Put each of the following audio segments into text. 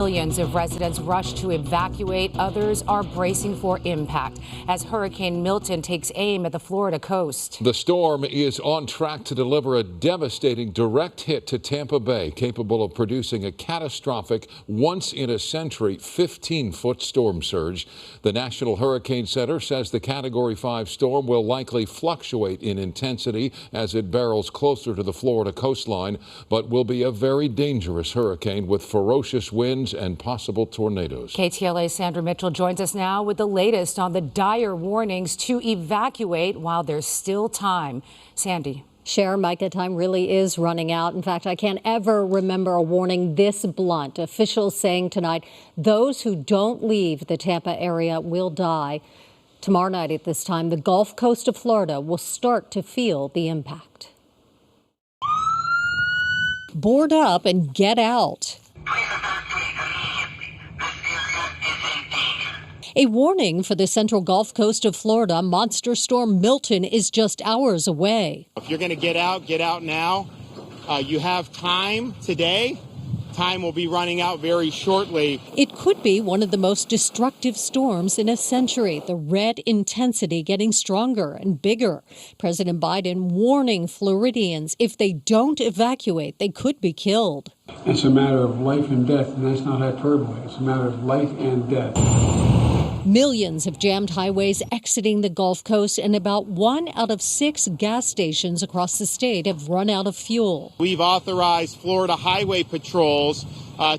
Millions of residents rush to evacuate. Others are bracing for impact as Hurricane Milton takes aim at the Florida coast. The storm is on track to deliver a devastating direct hit to Tampa Bay, capable of producing a catastrophic, once-in-a-century 15-foot storm surge. The National Hurricane Center says the Category 5 storm will likely fluctuate in intensity as it barrels closer to the Florida coastline, but will be a very dangerous hurricane with ferocious winds and possible tornadoes. KTLA's Sandra Mitchell joins us now with the latest on the dire warnings to evacuate while there's still time. Sandy. Cher, Micah, time really is running out. In fact, I can't ever remember a warning this blunt. Officials saying tonight those who don't leave the Tampa area will die. Tomorrow night at this time, the Gulf Coast of Florida will start to feel the impact. Board up and get out. A warning for the central Gulf Coast of Florida. Monster storm Milton is just hours away. If you're going to get out now. You have time today. Time will be running out very shortly. It could be one of the most destructive storms in a century. The red intensity getting stronger and bigger. President Biden warning Floridians if they don't evacuate, they could be killed. It's a matter of life and death, and that's not hyperbole. It's a matter of life and death. Millions have jammed highways exiting the Gulf Coast, and about 1 out of 6 gas stations across the state have run out of fuel. We've authorized Florida highway patrols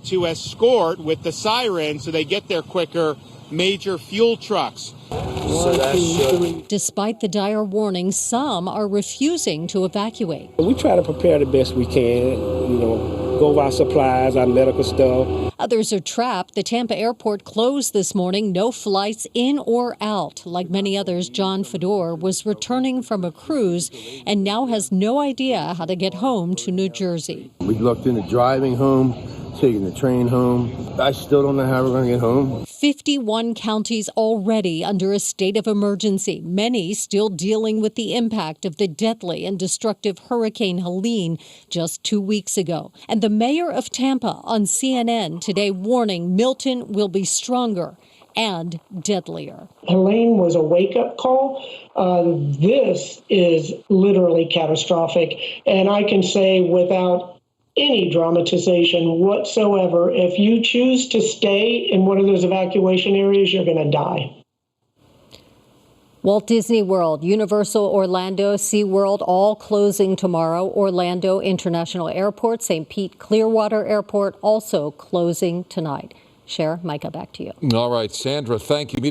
to escort with the sirens so they get there quicker major fuel trucks. Despite the dire warnings, some are refusing to evacuate. We try to prepare the best we can, go over our supplies, our medical stuff. Others are trapped. The Tampa airport closed this morning. No flights in or out. Like many others, John Fedor was returning from a cruise and now has no idea how to get home to New Jersey. We looked into driving home, taking the train home. I still don't know how we're going to get home. 51 counties already under a state of emergency, many still dealing with the impact of the deadly and destructive Hurricane Helene just 2 weeks ago. And the mayor of Tampa on CNN today warning Milton will be stronger and deadlier. Helene was a wake-up call. This is literally catastrophic. And I can say without any dramatization whatsoever, if you choose to stay in one of those evacuation areas, you're going to die. Walt Disney World, Universal Orlando, SeaWorld, all closing tomorrow. Orlando International Airport, St. Pete Clearwater Airport also closing tonight. Cher, Micah, back to you. All right, Sandra, thank you.